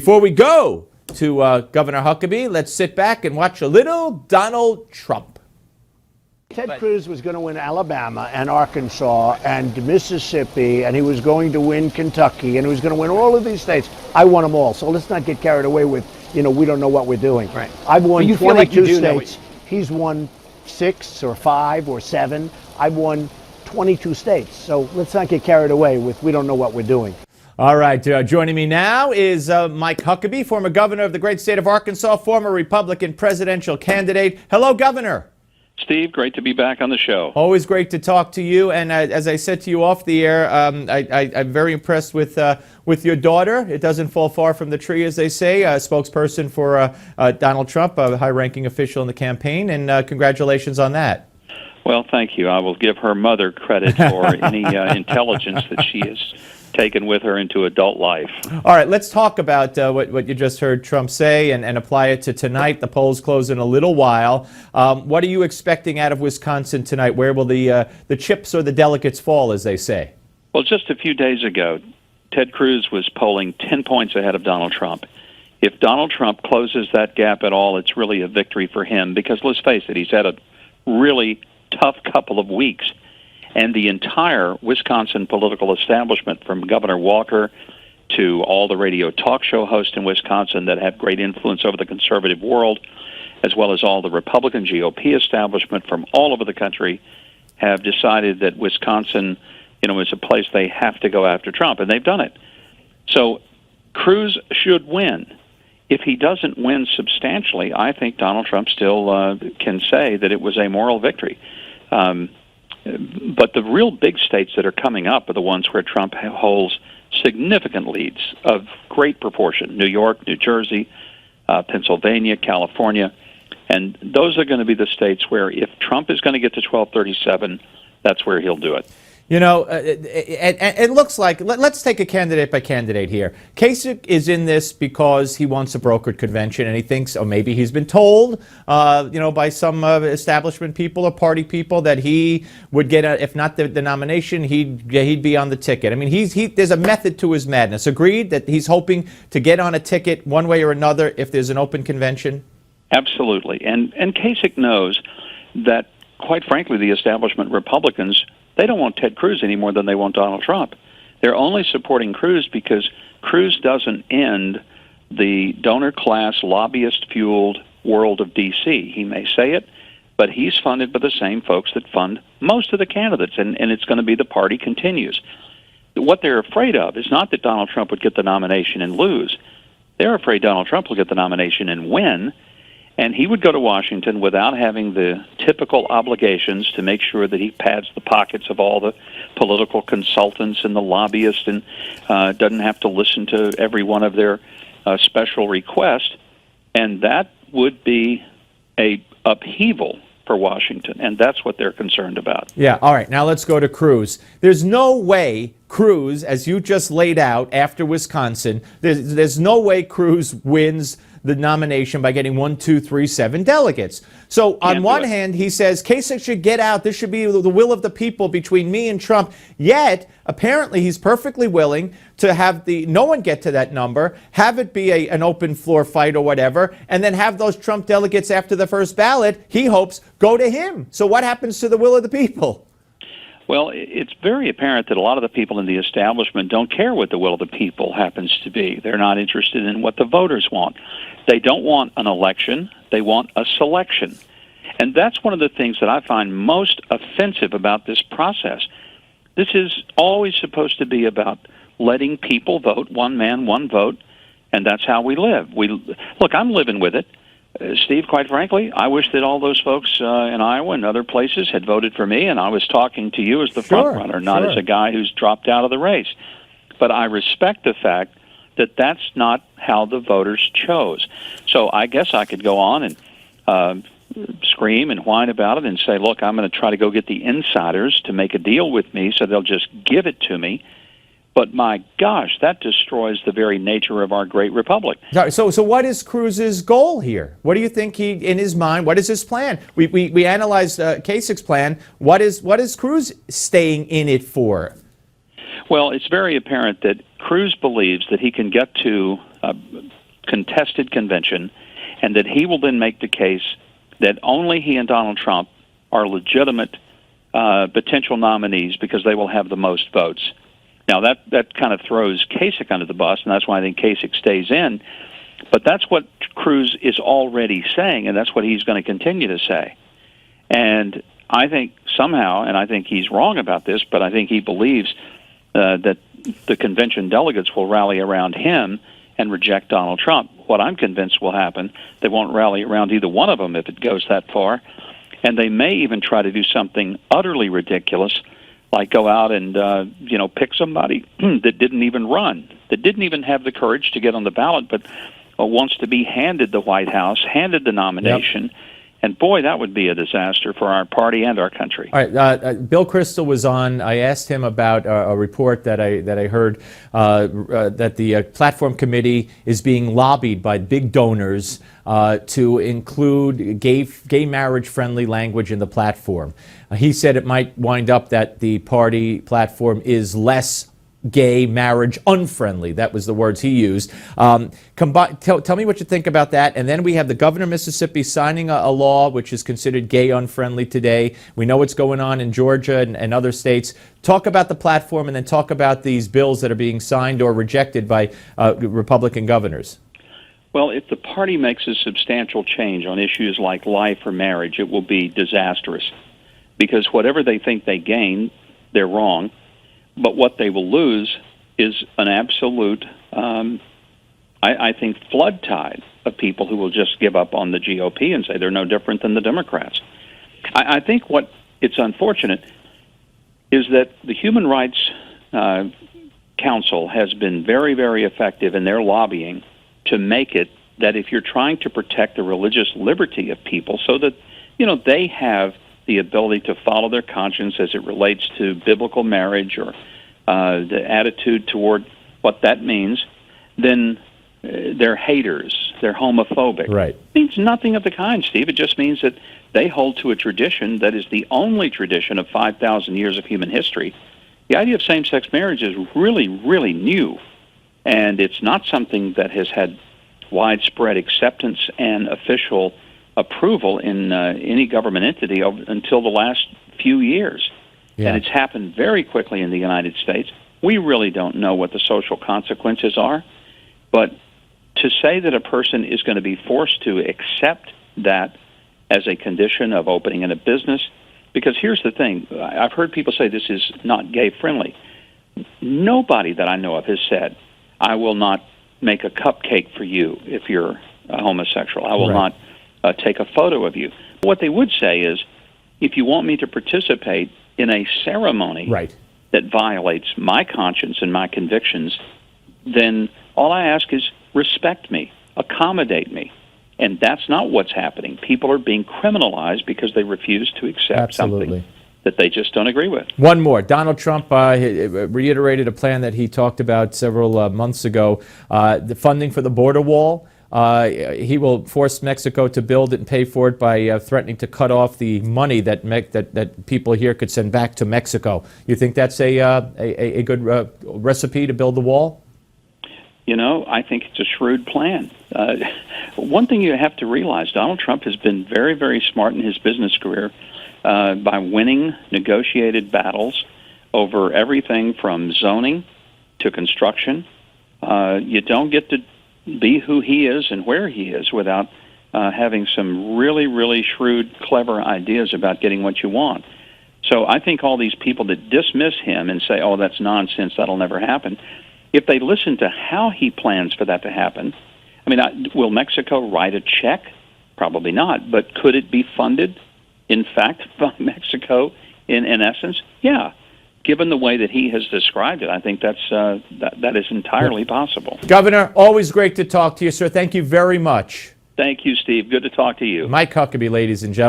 Before we go to Governor Huckabee, let's sit back and watch a little Donald Trump. Ted Cruz was going to win Alabama and Arkansas and Mississippi, and he was going to win Kentucky, and he was going to win all of these states. I won them all, so let's not get carried away with, we don't know what we're doing. Right. I've won 22 like states. He's won 6 or 5 or 7. I've won 22 states, so let's not get carried away with we don't know what we're doing. All right, joining me now is Mike Huckabee, former governor of the great state of Arkansas, former Republican presidential candidate. Hello, Governor. Steve, great to be back on the show. Always great to talk to you. And as I said to you off the air, I'm very impressed with your daughter. It doesn't fall far from the tree, as they say. Spokesperson for Donald Trump, a high-ranking official in the campaign. And congratulations on that. Well, thank you. I will give her mother credit for any intelligence that she has taken with her into adult life. All right, let's talk about what you just heard Trump say and apply it to tonight. The polls close in a little while. What are you expecting out of Wisconsin tonight? Where will the chips or the delegates fall, as they say? Well, just a few days ago, Ted Cruz was polling 10 points ahead of Donald Trump. If Donald Trump closes that gap at all, it's really a victory for him because, let's face it, he's had a really tough couple of weeks. And the entire Wisconsin political establishment, from Governor Walker to all the radio talk show hosts in Wisconsin that have great influence over the conservative world, as well as all the Republican GOP establishment from all over the country, have decided that Wisconsin, is a place they have to go after Trump, and they've done it. So Cruz should win. If he doesn't win substantially, I think Donald Trump still can say that it was a moral victory. But the real big states that are coming up are the ones where Trump holds significant leads of great proportion: New York, New Jersey, Pennsylvania, California. And those are going to be the states where if Trump is going to get to 1237, that's where he'll do it. It looks like, let's take a candidate by candidate here. Kasich is in this because he wants a brokered convention, and he thinks, or maybe he's been told, by some establishment people or party people that he would get, if not the nomination, he'd be on the ticket. I mean, there's a method to his madness. Agreed that he's hoping to get on a ticket one way or another if there's an open convention? Absolutely. And Kasich knows that, quite frankly, the establishment Republicans, they don't want Ted Cruz any more than they want Donald Trump. They're only supporting Cruz because Cruz doesn't end the donor-class, lobbyist-fueled world of D.C. He may say it, but he's funded by the same folks that fund most of the candidates, and it's going to be the party continues. What they're afraid of is not that Donald Trump would get the nomination and lose. They're afraid Donald Trump will get the nomination and win, and he would go to Washington without having the typical obligations to make sure that he pads the pockets of all the political consultants and the lobbyists and doesn't have to listen to every one of their special requests. And that would be a upheaval for Washington, and that's what they're concerned about. Yeah, all right, now let's go to Cruz. There's no way Cruz, as you just laid out after Wisconsin, there's no way Cruz wins the nomination by getting 1, 2, 3, 7 delegates. So on one hand, he says Kasich should get out. This should be the will of the people between me and Trump. Yet, apparently, he's perfectly willing to have no one get to that number, have it be an open floor fight or whatever, and then have those Trump delegates after the first ballot, he hopes, go to him. So what happens to the will of the people? Well, it's very apparent that a lot of the people in the establishment don't care what the will of the people happens to be. They're not interested in what the voters want. They don't want an election. They want a selection. And that's one of the things that I find most offensive about this process. This is always supposed to be about letting people vote, one man, one vote, and that's how we live. Look, I'm living with it. Steve, quite frankly, I wish that all those folks in Iowa and other places had voted for me, and I was talking to you as the front runner, not as a guy who's dropped out of the race. But I respect the fact that that's not how the voters chose. So I guess I could go on and scream and whine about it and say, look, I'm going to try to go get the insiders to make a deal with me so they'll just give it to me. But my gosh, that destroys the very nature of our great republic. So what is Cruz's goal here? What do you think in his mind, what is his plan? We analyzed Kasich's plan. What is Cruz staying in it for? Well, it's very apparent that Cruz believes that he can get to contested convention, and that he will then make the case that only he and Donald Trump are legitimate potential nominees because they will have the most votes. Now, that kind of throws Kasich under the bus, and that's why I think Kasich stays in. But that's what Cruz is already saying, and that's what he's going to continue to say. And I think somehow, and I think he's wrong about this, but I think he believes that the convention delegates will rally around him and reject Donald Trump. What I'm convinced will happen, they won't rally around either one of them if it goes that far. And they may even try to do something utterly ridiculous, like go out and pick somebody that didn't even run, that didn't even have the courage to get on the ballot, but wants to be handed the White House, handed the nomination. Yep. And boy, that would be a disaster for our party and our country. All right, Bill Kristol was on. I asked him about a report that I heard that the platform committee is being lobbied by big donors to include gay marriage-friendly language in the platform. He said it might wind up that the party platform is less gay marriage unfriendly. That was the words he used. Tell me what you think about that. And then we have the governor of Mississippi signing a law which is considered gay unfriendly today. We know what's going on in Georgia and other states. Talk about the platform and then talk about these bills that are being signed or rejected by Republican governors. Well, if the party makes a substantial change on issues like life or marriage, it will be disastrous. Because whatever they think they gain, they're wrong. But what they will lose is an absolute, I think, flood tide of people who will just give up on the GOP and say they're no different than the Democrats. I think it's unfortunate is that the Human Rights Council has been very, very effective in their lobbying to make it that if you're trying to protect the religious liberty of people so that, they have the ability to follow their conscience as it relates to biblical marriage or the attitude toward what that means, then they're haters, they're homophobic. Right. It means nothing of the kind, Steve. It just means that they hold to a tradition that is the only tradition of 5,000 years of human history. The idea of same-sex marriage is really, really new, and it's not something that has had widespread acceptance and official approval in any government entity until the last few years. Yeah. And it's happened very quickly in the United States. We really don't know what the social consequences are, but to say that a person is going to be forced to accept that as a condition of opening in a business, because here's the thing, I've heard people say this is not gay-friendly. Nobody that I know of has said, I will not make a cupcake for you if you're a homosexual. I will not take a photo of you. What they would say is, if you want me to participate in a ceremony that violates my conscience and my convictions, then all I ask is respect me, accommodate me. And that's not what's happening. People are being criminalized because they refuse to accept something that they just don't agree with. One more. Donald Trump reiterated a plan that he talked about several months ago, the funding for the border wall. He will force Mexico to build it and pay for it by threatening to cut off the money that people here could send back to Mexico. You think that's a good recipe to build the wall? I think it's a shrewd plan. One thing you have to realize, Donald Trump has been very, very smart in his business career by winning negotiated battles over everything from zoning to construction. You don't get to be who he is and where he is without having some really, really shrewd, clever ideas about getting what you want. So I think all these people that dismiss him and say, oh, that's nonsense, that'll never happen, if they listen to how he plans for that to happen, will Mexico write a check? Probably not. But could it be funded, in fact, by Mexico in essence? Yeah. Given the way that he has described it, I think that is entirely possible. Governor, always great to talk to you, sir. Thank you very much. Thank you, Steve. Good to talk to you. Mike Huckabee, ladies and gentlemen.